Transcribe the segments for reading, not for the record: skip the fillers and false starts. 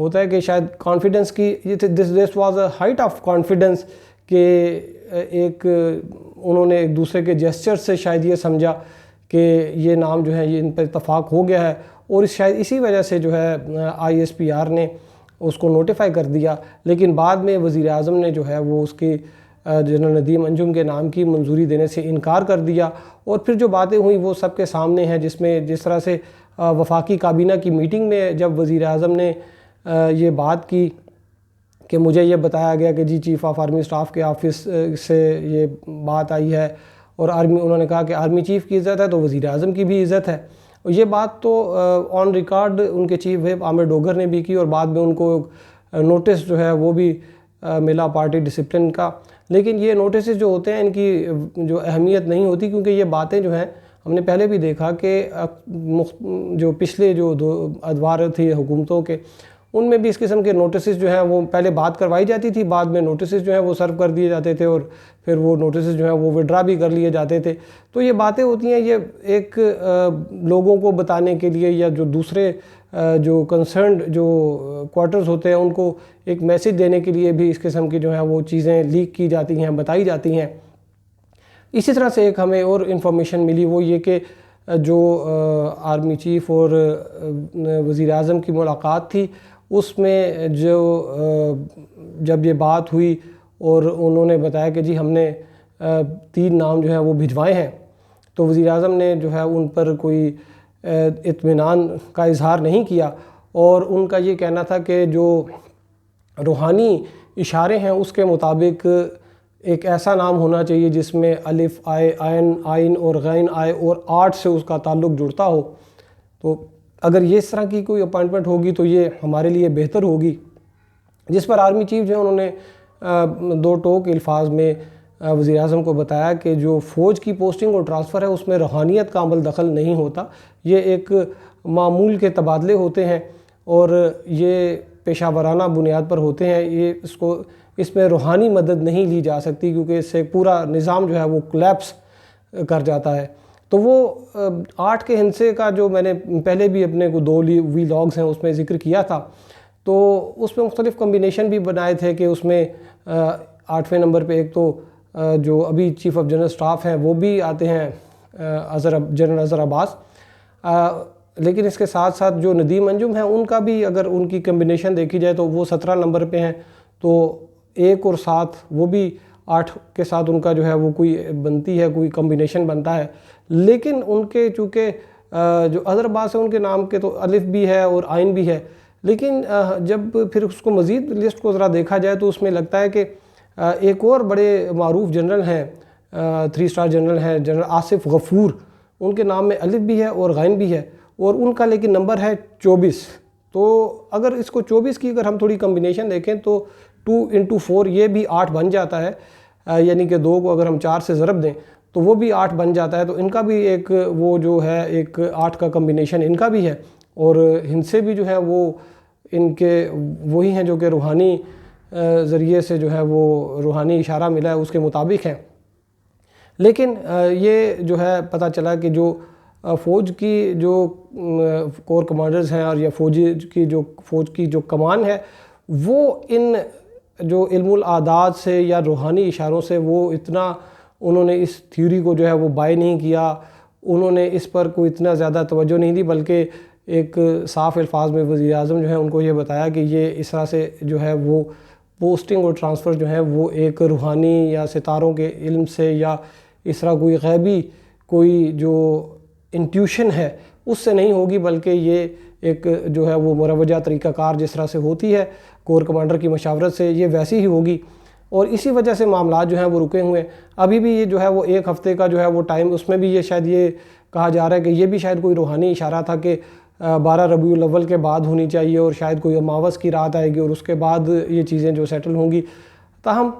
ہوتا ہے کہ شاید کانفیڈنس کی this was a height of confidence کہ ایک انہوں نے ایک دوسرے کے جیسچر سے شاید یہ سمجھا کہ یہ نام جو ہے یہ ان پر اتفاق ہو گیا ہے، اور شاید اسی وجہ سے جو ہے ISPR نے اس کو نوٹیفائی کر دیا. لیکن بعد میں وزیر اعظم نے جو ہے وہ اس کی جنرل ندیم انجم کے نام کی منظوری دینے سے انکار کر دیا. اور پھر جو باتیں ہوئیں وہ سب کے سامنے ہیں، جس طرح سے وفاقی کابینہ کی میٹنگ میں جب وزیر اعظم نے یہ بات کی کہ مجھے یہ بتایا گیا کہ جی چیف آف آرمی اسٹاف کے آفس سے یہ بات آئی ہے، اور انہوں نے کہا کہ آرمی چیف کی عزت ہے تو وزیر اعظم کی بھی عزت ہے. اور یہ بات تو آن ریکارڈ ان کے چیف ویپ عامر ڈوگر نے بھی کی، اور بعد میں ان کو نوٹس جو ہے وہ بھی ملا پارٹی ڈسپلن کا. لیکن یہ نوٹسز جو ہوتے ہیں ان کی جو اہمیت نہیں ہوتی، کیونکہ یہ باتیں جو ہیں ہم نے پہلے بھی دیکھا کہ جو پچھلے جو 2 ادوار تھے حکومتوں کے، ان میں بھی اس قسم کے نوٹسز جو ہیں وہ پہلے بات کروائی جاتی تھی، بعد میں نوٹسز جو ہیں وہ سرو کر دیے جاتے تھے، اور پھر وہ نوٹسز جو ہیں وہ وڈرا بھی کر لیے جاتے تھے. تو یہ باتیں ہوتی ہیں، یہ ایک لوگوں کو بتانے کے لیے یا جو دوسرے جو کنسرنڈ جو کوارٹرز ہوتے ہیں ان کو ایک میسج دینے کے لیے بھی اس قسم کی جو ہیں وہ چیزیں لیک کی جاتی ہیں، بتائی جاتی ہیں. اسی طرح سے ایک ہمیں اور انفارمیشن ملی، وہ یہ کہ جو آرمی چیف اور وزیر اعظم کی ملاقات تھی، اس میں جب یہ بات ہوئی اور انہوں نے بتایا کہ جی ہم نے 3 نام جو ہے وہ بھجوائے ہیں، تو وزیر اعظم نے جو ہے ان پر کوئی اطمینان کا اظہار نہیں کیا، اور ان کا یہ کہنا تھا کہ جو روحانی اشارے ہیں اس کے مطابق ایک ایسا نام ہونا چاہیے جس میں الف آئے، آئین اور غین آئے، اور 8 سے اس کا تعلق جڑتا ہو. تو اگر یہ اس طرح کی کوئی اپائنٹمنٹ ہوگی تو یہ ہمارے لیے بہتر ہوگی. جس پر آرمی چیف جو ہے انہوں نے 2 ٹوک الفاظ میں وزیر اعظم کو بتایا کہ جو فوج کی پوسٹنگ اور ٹرانسفر ہے اس میں روحانیت کا عمل دخل نہیں ہوتا، یہ ایک معمول کے تبادلے ہوتے ہیں اور یہ پیشہ ورانہ بنیاد پر ہوتے ہیں. اس میں روحانی مدد نہیں لی جا سکتی، کیونکہ اس سے پورا نظام جو ہے وہ کولیپس کر جاتا ہے. تو وہ 8 کے ہندسے کا جو میں نے پہلے بھی اپنے کو 2 وی لاگز ہیں اس میں ذکر کیا تھا، تو اس میں مختلف کمبینیشن بھی بنائے تھے کہ اس میں 8ویں نمبر پہ ایک تو جو ابھی چیف آف جنرل اسٹاف ہیں وہ بھی آتے ہیں جنرل اظہر عباس، لیکن اس کے ساتھ ساتھ جو ندیم انجم ہیں ان کا بھی اگر ان کی کمبینیشن دیکھی جائے تو وہ 17 نمبر پہ ہیں، تو 1 اور 7 وہ بھی 8 کے ساتھ ان کا جو ہے وہ کوئی بنتی ہے، کوئی کمبینیشن بنتا ہے. لیکن ان کے چونکہ جو اظہر عباس ہیں ان کے نام کے تو الف بھی ہے اور عین بھی ہے، لیکن جب پھر اس کو مزید لسٹ کو ذرا دیکھا جائے تو اس میں لگتا ہے کہ ایک اور بڑے معروف جنرل ہیں، 3 اسٹار جنرل ہیں، جنرل آصف غفور، ان کے نام میں الف بھی ہے اور غین بھی ہے، اور ان کا لیکن نمبر ہے 24. تو اگر اس کو 24 کی اگر ہم تھوڑی کمبینیشن دیکھیں تو 2 into 4 یہ بھی 8 بن جاتا ہے، یعنی کہ 2 کو اگر ہم 4 سے ضرب دیں تو وہ بھی 8 بن جاتا ہے. تو ان کا بھی ایک وہ جو ہے ایک 8 کا کمبینیشن ان کا بھی ہے، اور ہندسے بھی جو ہے وہ ان کے وہی ہیں جو کہ روحانی ذریعے سے جو ہے وہ روحانی اشارہ ملا ہے اس کے مطابق ہیں. لیکن یہ جو ہے پتہ چلا کہ جو فوج کی جو کور کمانڈرز ہیں اور یا فوج کی جو کمان ہے وہ ان جو علم الاعداد سے یا روحانی اشاروں سے وہ اتنا انہوں نے اس تھیوری کو جو ہے وہ بائی نہیں کیا، انہوں نے اس پر کوئی اتنا زیادہ توجہ نہیں دی، بلکہ ایک صاف الفاظ میں وزیر اعظم جو ہے ان کو یہ بتایا کہ یہ اس طرح سے جو ہے وہ پوسٹنگ اور ٹرانسفر جو ہے وہ ایک روحانی یا ستاروں کے علم سے یا اس طرح کوئی غیبی کوئی جو انٹیوشن ہے اس سے نہیں ہوگی، بلکہ یہ ایک جو ہے وہ مروجہ طریقہ کار جس طرح سے ہوتی ہے کور کمانڈر کی مشاورت سے یہ ویسی ہی ہوگی، اور اسی وجہ سے معاملات جو ہیں وہ رکے ہوئے ہیں. ابھی بھی یہ جو ہے وہ 1 ہفتے کا جو ہے وہ ٹائم، اس میں بھی یہ شاید یہ کہا جا رہا ہے کہ یہ بھی شاید کوئی روحانی اشارہ تھا کہ 12 ربیع الاول کے بعد ہونی چاہیے، اور شاید کوئی اماوس کی رات آئے گی اور اس کے بعد یہ چیزیں جو سیٹل ہوں گی. تاہم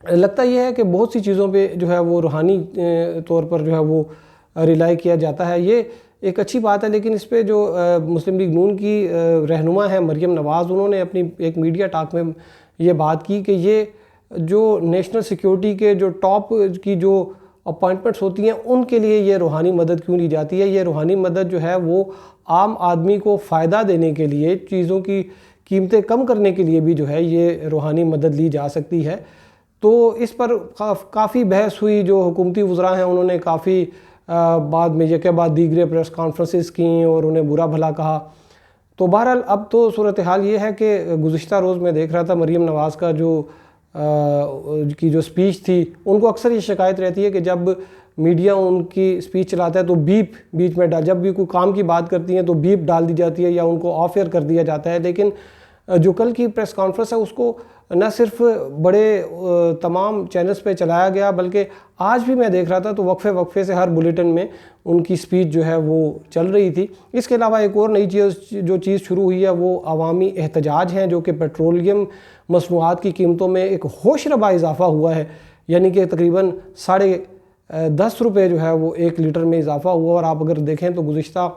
لگتا یہ ہے کہ بہت سی چیزوں پہ جو ہے وہ روحانی طور پر جو ہے وہ ریلائی کیا جاتا ہے. یہ ایک اچھی بات ہے، لیکن اس پہ جو مسلم لیگ نون کی رہنما ہے مریم نواز، انہوں نے اپنی ایک میڈیا ٹاک میں یہ بات کی کہ یہ جو نیشنل سیکیورٹی کے جو ٹاپ کی جو اپائنٹمنٹس ہوتی ہیں ان کے لیے یہ روحانی مدد کیوں لی جاتی ہے. یہ روحانی مدد جو ہے وہ عام آدمی کو فائدہ دینے کے لیے، چیزوں کی قیمتیں کم کرنے کے لیے بھی جو ہے یہ روحانی مدد لی جا سکتی ہے۔ تو اس پر کافی بحث ہوئی، جو حکومتی وزراء ہیں انہوں نے کافی بعد میں یہ کہ بعد دیگرے پریس کانفرنسز کیں اور انہیں برا بھلا کہا۔ تو بہرحال اب تو صورتحال یہ ہے کہ گزشتہ روز میں دیکھ رہا تھا مریم نواز کا جو سپیچ تھی، ان کو اکثر یہ شکایت رہتی ہے کہ جب میڈیا ان کی سپیچ چلاتا ہے تو بیپ بیچ میں جب بھی کوئی کام کی بات کرتی ہیں تو بیپ ڈال دی جاتی ہے یا ان کو آف ایئر کر دیا جاتا ہے۔ لیکن جو کل کی پریس کانفرنس ہے اس کو نہ صرف بڑے تمام چینلز پہ چلایا گیا، بلکہ آج بھی میں دیکھ رہا تھا تو وقفے سے ہر بلیٹن میں ان کی سپیچ جو ہے وہ چل رہی تھی۔ اس کے علاوہ ایک اور نئی چیز شروع ہوئی ہے وہ عوامی احتجاج ہیں، جو کہ پیٹرولیم مصنوعات کی قیمتوں میں ایک ہوش ربا اضافہ ہوا ہے، یعنی کہ تقریباً 10.5 روپے جو ہے وہ 1 لیٹر میں اضافہ ہوا۔ اور آپ اگر دیکھیں تو گزشتہ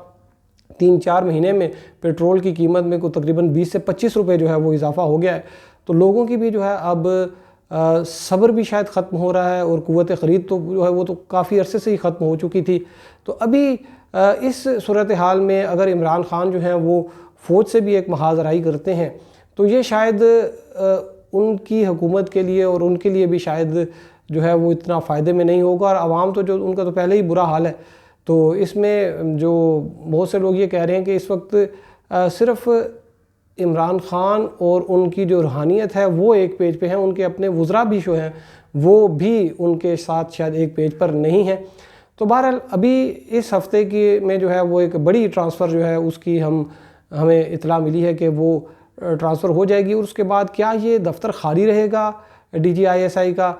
3-4 مہینے میں پیٹرول کی قیمت میں کوئی تقریباً 20 سے 25 روپے جو ہے وہ اضافہ ہو گیا ہے۔ تو لوگوں کی بھی جو ہے اب صبر بھی شاید ختم ہو رہا ہے، اور قوت خرید تو جو ہے وہ تو کافی عرصے سے ہی ختم ہو چکی تھی۔ تو ابھی اس صورتحال میں اگر عمران خان جو ہیں وہ فوج سے بھی ایک محاذ رائی کرتے ہیں تو یہ شاید ان کی حکومت کے لیے اور ان کے لیے بھی شاید جو ہے وہ اتنا فائدے میں نہیں ہوگا، اور عوام تو جو ان کا تو پہلے ہی برا حال ہے۔ تو اس میں جو بہت سے لوگ یہ کہہ رہے ہیں کہ اس وقت صرف عمران خان اور ان کی جو روحانیت ہے وہ ایک پیج پہ ہیں، ان کے اپنے وزراء بھی جو ہیں وہ بھی ان کے ساتھ شاید ایک پیج پر نہیں ہیں۔ تو بہرحال ابھی اس ہفتے میں جو ہے وہ ایک بڑی ٹرانسفر جو ہے اس کی ہمیں اطلاع ملی ہے کہ وہ ٹرانسفر ہو جائے گی، اور اس کے بعد کیا یہ دفتر خالی رہے گا DGISI کا؟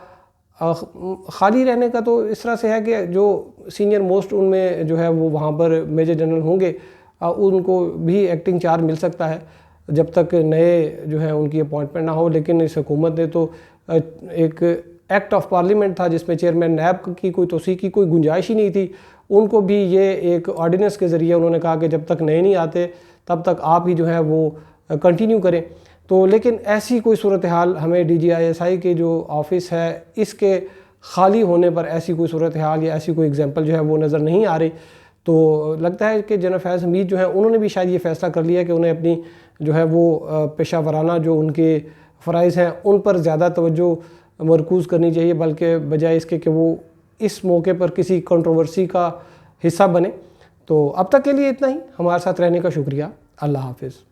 خالی رہنے کا تو اس طرح سے ہے کہ جو سینئر موسٹ ان میں جو ہے وہ وہاں پر میجر جنرل ہوں گے، ان کو بھی ایکٹنگ چارج مل سکتا ہے جب تک نئے جو ہے ان کی اپوائنٹمنٹ نہ ہو۔ لیکن اس حکومت نے تو ایک ایکٹ آف پارلیمنٹ تھا جس میں چیئرمین نیب کی کوئی توسیع کی کوئی گنجائش ہی نہیں تھی، ان کو بھی یہ ایک آرڈیننس کے ذریعے انہوں نے کہا کہ جب تک نئے نہیں آتے تب تک آپ ہی جو ہے وہ کنٹینیو کریں۔ تو لیکن ایسی کوئی صورتحال ہمیں DGISI کے جو آفس ہے اس کے خالی ہونے پر ایسی کوئی صورتحال یا ایسی کوئی ایگزامپل جو ہے وہ نظر نہیں آ رہی۔ تو لگتا ہے کہ جنرل فیض حمید جو ہے انہوں نے بھی شاید یہ فیصلہ کر لیا کہ انہیں اپنی جو ہے وہ پیشہ ورانہ جو ان کے فرائض ہیں ان پر زیادہ توجہ مرکوز کرنی چاہیے، بلکہ بجائے اس کے کہ وہ اس موقع پر کسی کنٹروورسی کا حصہ بنے۔ تو اب تک کے لیے اتنا ہی، ہمارے ساتھ رہنے کا شکریہ، اللہ حافظ۔